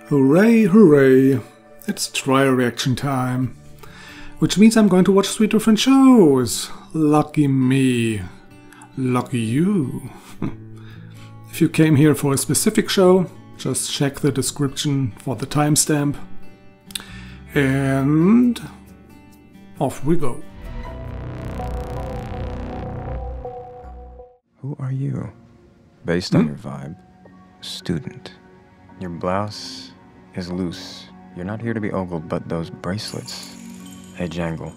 Hooray, hooray. It's trial reaction time. Which means I'm going to watch 3 different shows. Lucky me. Lucky you. If you came here for a specific show, just check the description for the timestamp. And off we go. Who are you? Based on your vibe, student. Your blouse is loose. You're not here to be ogled, but those bracelets, they jangle.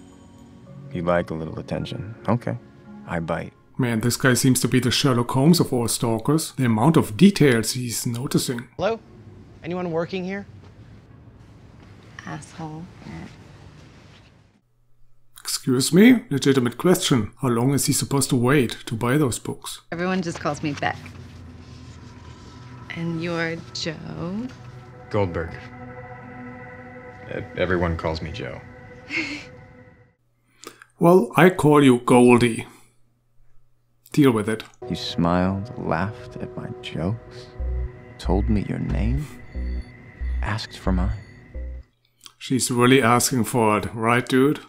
You like a little attention. Okay, I bite. Man, this guy seems to be the Sherlock Holmes of all stalkers. The amount of details he's noticing. Hello? Anyone working here? Asshole. Excuse me? Legitimate question. How long is he supposed to wait to buy those books? Everyone just calls me Beck. And you're Joe? Goldberg. Everyone calls me Joe. Well, I call you Goldie. Deal with it. You smiled, laughed at my jokes, told me your name, asked for mine. She's really asking for it, right, dude?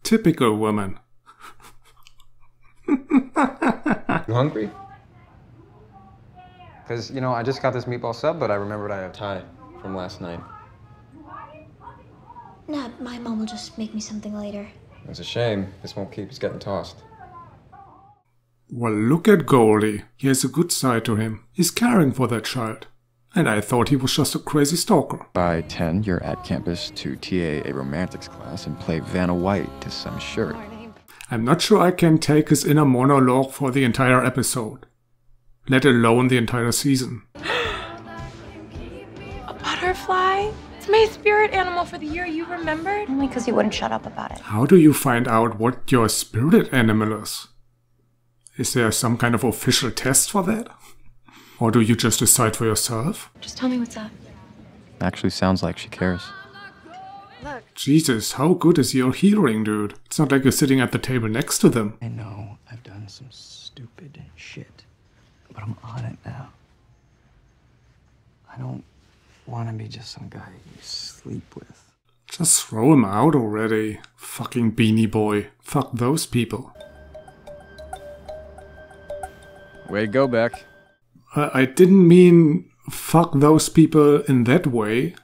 Typical woman. You hungry? Because, you know, I just got this meatball sub, but I remembered I have Thai from last night. Nah, my mom will just make me something later. It's a shame. This won't keep us getting tossed. Well, look at Goldie. He has a good side to him. He's caring for that child. And I thought he was just a crazy stalker. By 10, you're at campus to TA a romantics class and play Vanna White to some shirt. I'm not sure I can take his inner monologue for the entire episode. Let alone the entire season. A butterfly? It's my spirit animal for the year, you remembered? Only because you wouldn't shut up about it. How do you find out what your spirit animal is? Is there some kind of official test for that? Or do you just decide for yourself? Just tell me what's up. Actually sounds like she cares. Look. Jesus, how good is your hearing, dude? It's not like you're sitting at the table next to them. I know I've done some stupid shit, but I'm on it now. I don't want to be just some guy you sleep with. Just throw him out already. Fucking beanie boy. Fuck those people. Way to go, Beck. I didn't mean fuck those people in that way.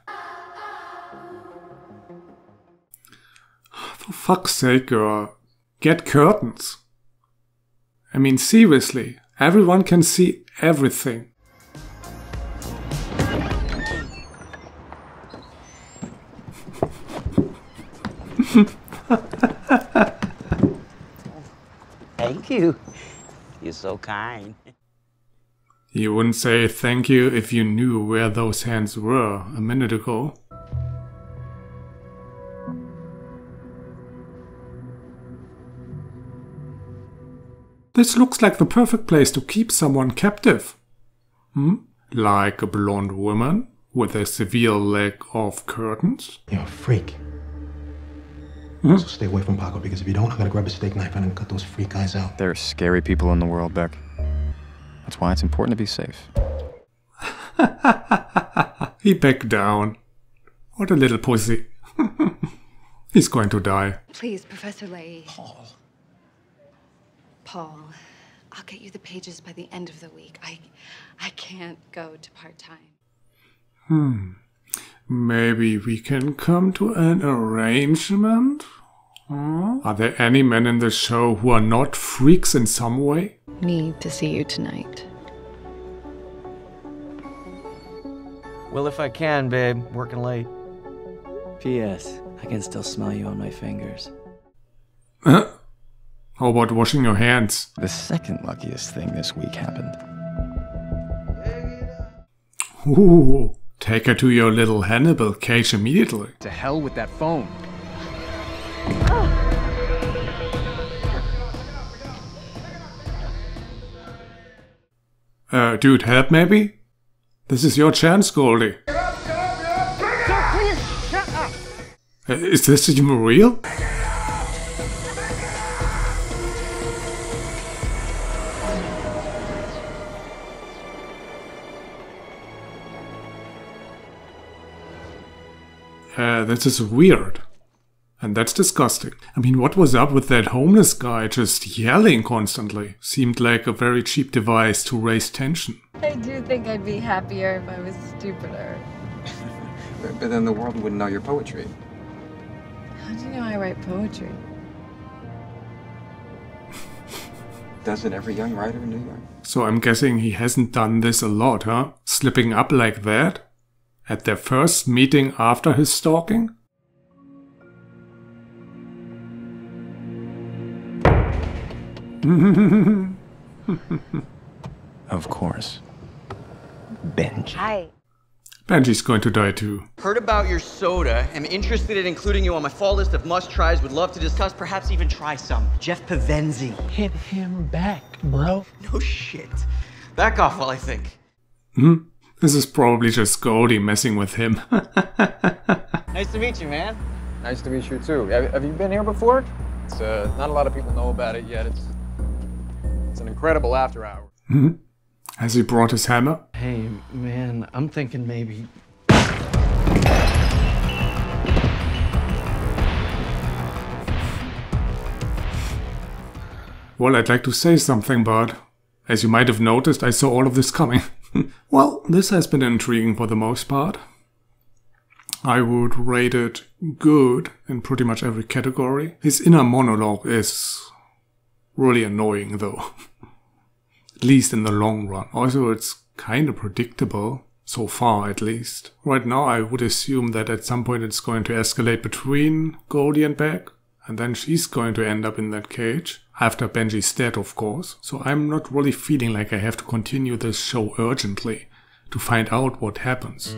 For fuck's sake, girl. Get curtains. I mean, seriously. Everyone can see everything. Thank you. You're so kind. You wouldn't say thank you if you knew where those hands were a minute ago. This looks like the perfect place to keep someone captive. Like a blonde woman with a severe lack of curtains. You're a freak. So stay away from Paco, because if you don't, I'm gonna grab a steak knife and cut those freak eyes out. There are scary people in the world, Beck. That's why it's important to be safe. He backed down. What a little pussy. He's going to die. Please, Professor Leahy. Paul. Paul, I'll get you the pages by the end of the week. I can't go to part-time. Maybe we can come to an arrangement? Are there any men in the show who are not freaks in some way? Need to see you tonight. Well, if I can, babe. Working late. P.S. I can still smell you on my fingers. How about washing your hands? The second luckiest thing this week happened. Ooh, take her to your little Hannibal cage immediately. To hell with that phone. Dude, help maybe? This is your chance, Goldie. Is this even real? This is weird. And that's disgusting. I mean, what was up with that homeless guy just yelling constantly? Seemed like a very cheap device to raise tension. I do think I'd be happier if I was stupider. But then the world wouldn't know your poetry. How do you know I write poetry? Doesn't every young writer in New York? So I'm guessing he hasn't done this a lot, huh? Slipping up like that? At their first meeting after his stalking? Of course. Benji. Hi. Benji's going to die too. Heard about your soda. Am interested in including you on my fall list of must-tries. Would love to discuss, perhaps even try some. Jeff Pavenzi. Hit him back, bro. No shit. Back off while I think. This is probably just Goldie messing with him. Nice to meet you, man. Nice to meet you too. Have you been here before? It's not a lot of people know about it yet. It's an incredible after hour. Has he brought his hammer? Hey, man, I'm thinking maybe. Well, I'd like to say something, but as you might have noticed, I saw all of this coming. Well, this has been intriguing for the most part. I would rate it good in pretty much every category. His inner monologue is really annoying, though. At least in the long run. Also, it's kind of predictable. So far, at least. Right now, I would assume that at some point it's going to escalate between Goldie and Beck. And then she's going to end up in that cage. After Benji's dead, of course. So I'm not really feeling like I have to continue this show urgently to find out what happens.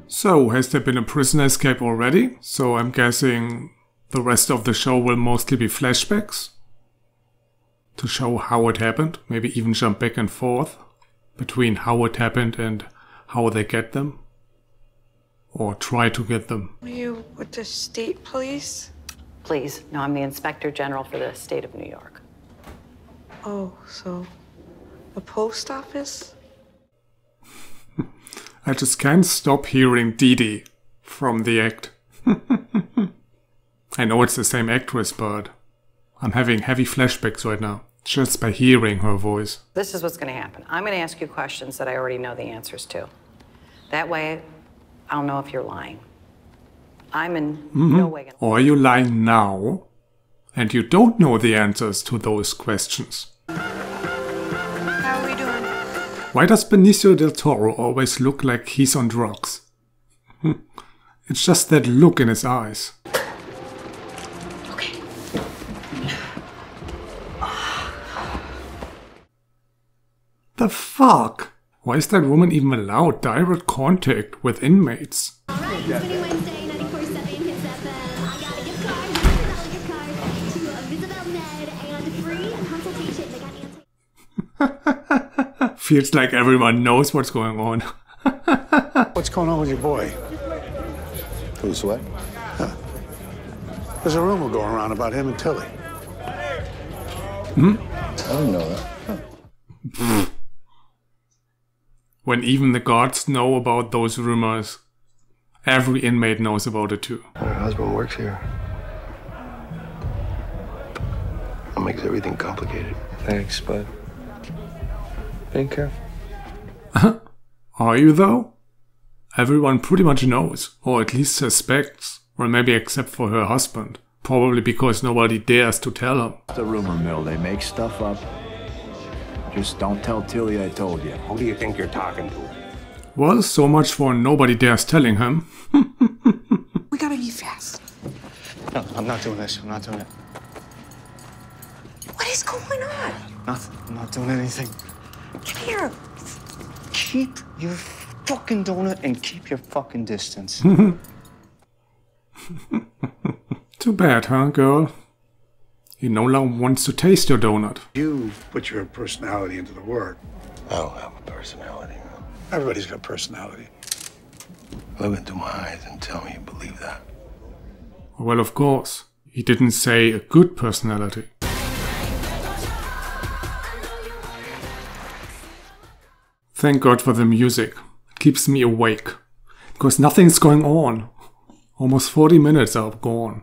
So, has there been a prison escape already? So I'm guessing the rest of the show will mostly be flashbacks? To show how it happened, maybe even jump back and forth between how it happened and how they get them. Or try to get them. Are you with the state police? Please, no, I'm the Inspector General for the state of New York. Oh, so the post office? I just can't stop hearing Dee Dee from the act. I know it's the same actress, but I'm having heavy flashbacks right now, just by hearing her voice. This is what's going to happen. I'm going to ask you questions that I already know the answers to. That way, I'll know if you're lying. I'm in no way going to... Or are you lying now, and you don't know the answers to those questions? How are we doing? Why does Benicio del Toro always look like he's on drugs? It's just that look in his eyes. Okay. The fuck? Why is that woman even allowed direct contact with inmates? Alright, it's Winnie Wednesday, 94.7 Hits FM. I got a gift card, $100 gift card to Visibel Med and free consultation. They got anti... Feels like everyone knows what's going on. What's going on with your boy? Who's what? Huh. There's a rumor going around about him and Tilly. I don't know that. When even the guards know about those rumors, every inmate knows about it too. Her husband works here. That makes everything complicated. Thanks, bud. Being careful. Are you though? Everyone pretty much knows, or at least suspects, or maybe except for her husband. Probably because nobody dares to tell him. It's a rumor mill, they make stuff up. Just don't tell Tilly I told you. Who do you think you're talking to? Well, so much for nobody dares telling him. We gotta be fast. No, I'm not doing this. I'm not doing it. What is going on? Nothing. I'm not doing anything. Come here. Keep your fucking donut and keep your fucking distance. Too bad, huh, girl? He no longer wants to taste your donut. You put your personality into the work. I don't have a personality. Everybody's got a personality. Look into my eyes and tell me you believe that. Well, of course. He didn't say a good personality. Thank God for the music. It keeps me awake. Because nothing's going on. Almost 40 minutes are gone.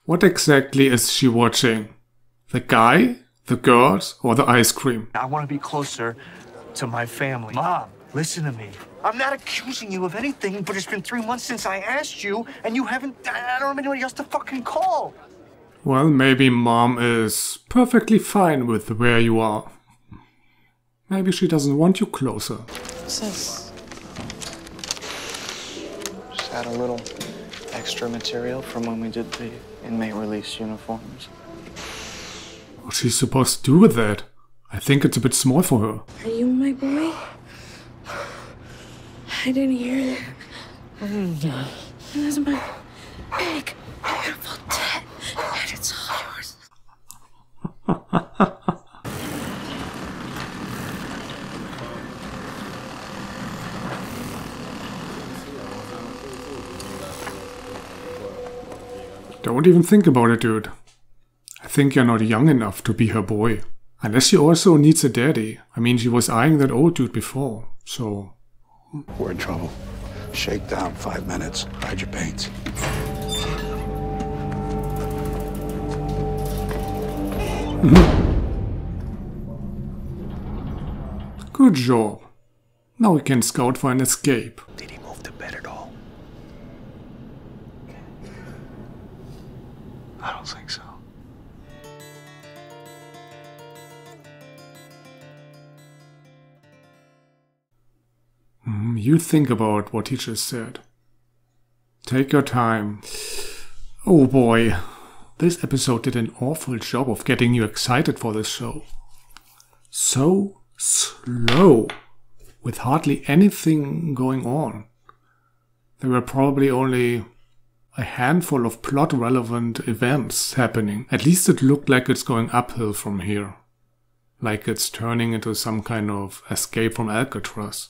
What exactly is she watching? The guy? The girls? Or the ice cream? I want to be closer to my family. Mom, listen to me. I'm not accusing you of anything, but it's been 3 months since I asked you, and you haven't... I don't have anybody else to fucking call. Well, maybe Mom is perfectly fine with where you are. Maybe she doesn't want you closer. What's this? Just add a little extra material from when we did the inmate release uniforms. What's she supposed to do with that? I think it's a bit small for her. Are you my boy? I didn't hear that. That's my big, beautiful tit, and it's all yours. Don't even think about it, dude. I think you're not young enough to be her boy. Unless she also needs a daddy. I mean, she was eyeing that old dude before, so... We're in trouble. Shake down, 5 minutes. Hide your paints. Good job. Now we can scout for an escape. Did he move to bed at all? I don't think so. You think about what he just said. Take your time. Oh boy, this episode did an awful job of getting you excited for this show. So slow, with hardly anything going on. There were probably only a handful of plot-relevant events happening. At least it looked like it's going uphill from here. Like it's turning into some kind of escape from Alcatraz.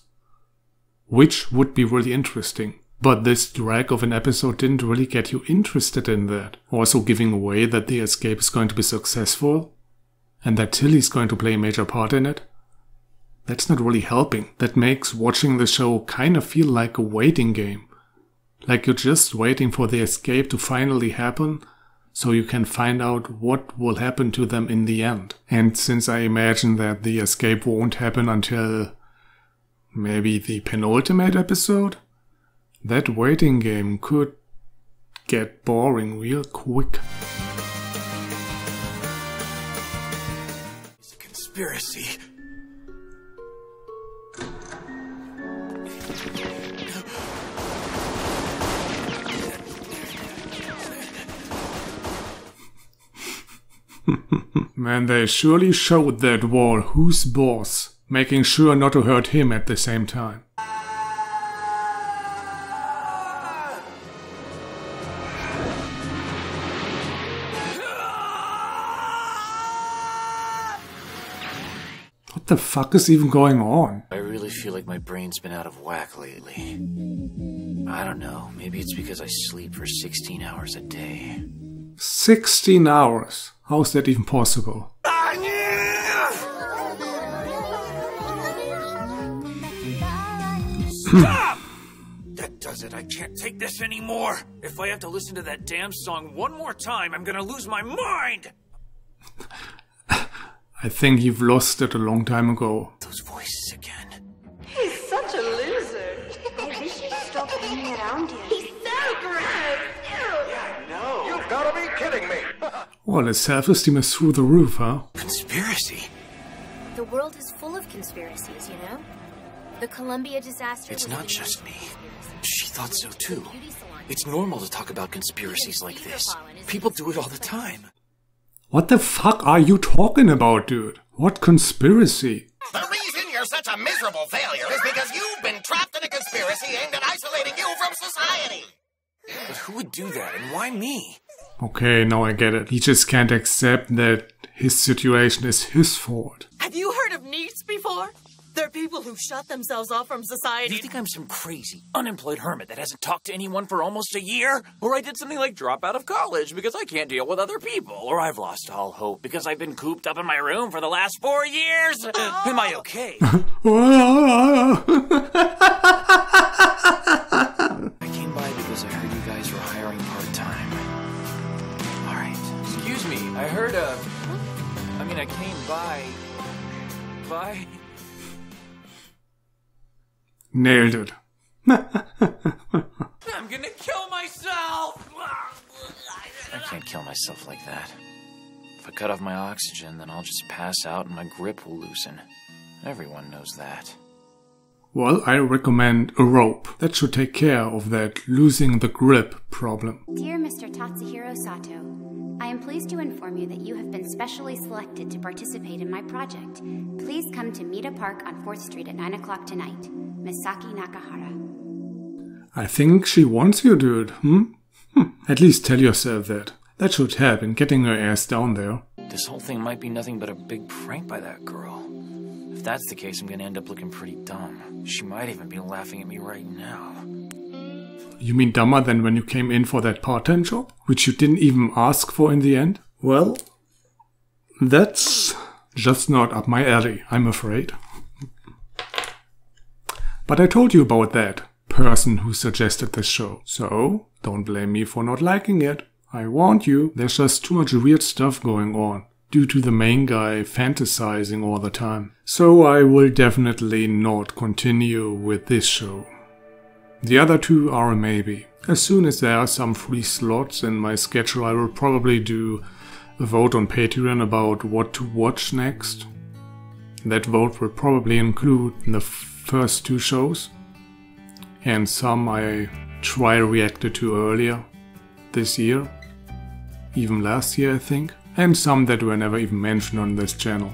Which would be really interesting. But this drag of an episode didn't really get you interested in that. Also giving away that the escape is going to be successful. And that Tilly's going to play a major part in it. That's not really helping. That makes watching the show kind of feel like a waiting game. Like you're just waiting for the escape to finally happen, so you can find out what will happen to them in the end. And since I imagine that the escape won't happen until maybe the penultimate episode, that waiting game could get boring real quick. It's a conspiracy. Man, they surely showed that wall who's boss, making sure not to hurt him at the same time. What the fuck is even going on? I really feel like my brain's been out of whack lately. I don't know, maybe it's because I sleep for 16 hours a day. 16 hours? How's that even possible? Stop! That does it. I can't take this anymore. If I have to listen to that damn song one more time, I'm gonna lose my mind! I think you've lost it a long time ago. Those voices again. He's such a loser. I wish you'd stop hanging around here. He's so gross. Yeah, I know. You've got to be kidding me. Well, his self-esteem is through the roof, huh? Conspiracy? The world is full of conspiracies, you know? The Columbia disaster... It's not just me. She thought so too. It's normal to talk about conspiracies like this. People do it all the time. What the fuck are you talking about, dude? What conspiracy? The reason you're such a miserable failure is because you've been trapped in a conspiracy aimed at isolating you from society. But who would do that, and why me? Okay, now I get it. He just can't accept that his situation is his fault. Have you heard of Neats before? They're people who shut themselves off from society. You think I'm some crazy, unemployed hermit that hasn't talked to anyone for almost a year? Or I did something like drop out of college because I can't deal with other people? Or I've lost all hope because I've been cooped up in my room for the last 4 years? Am I okay? I came by because I heard you guys were hiring part-time. Alright, excuse me, I heard I came by... Nailed it. I'm gonna kill myself! I can't kill myself like that. If I cut off my oxygen, then I'll just pass out and my grip will loosen. Everyone knows that. Well, I recommend a rope. That should take care of that losing the grip problem. Dear Mr. Tatsuhiro Sato, I am pleased to inform you that you have been specially selected to participate in my project. Please come to Mita Park on 4th Street at 9 o'clock tonight. Misaki Nakahara. I think she wants you, dude. At least tell yourself that. That should help in getting her ass down there. This whole thing might be nothing but a big prank by that girl. If that's the case, I'm gonna end up looking pretty dumb. She might even be laughing at me right now. You mean dumber than when you came in for that part-time job? Which you didn't even ask for in the end? Well, that's just not up my alley, I'm afraid. But I told you about that person who suggested this show, so don't blame me for not liking it. I warned you, there's just too much weird stuff going on, due to the main guy fantasizing all the time. So I will definitely not continue with this show. The other two are a maybe. As soon as there are some free slots in my schedule, I will probably do a vote on Patreon about what to watch next. That vote will probably include the first 2 shows, and some I reacted to earlier this year, even last year I think, and some that were never even mentioned on this channel.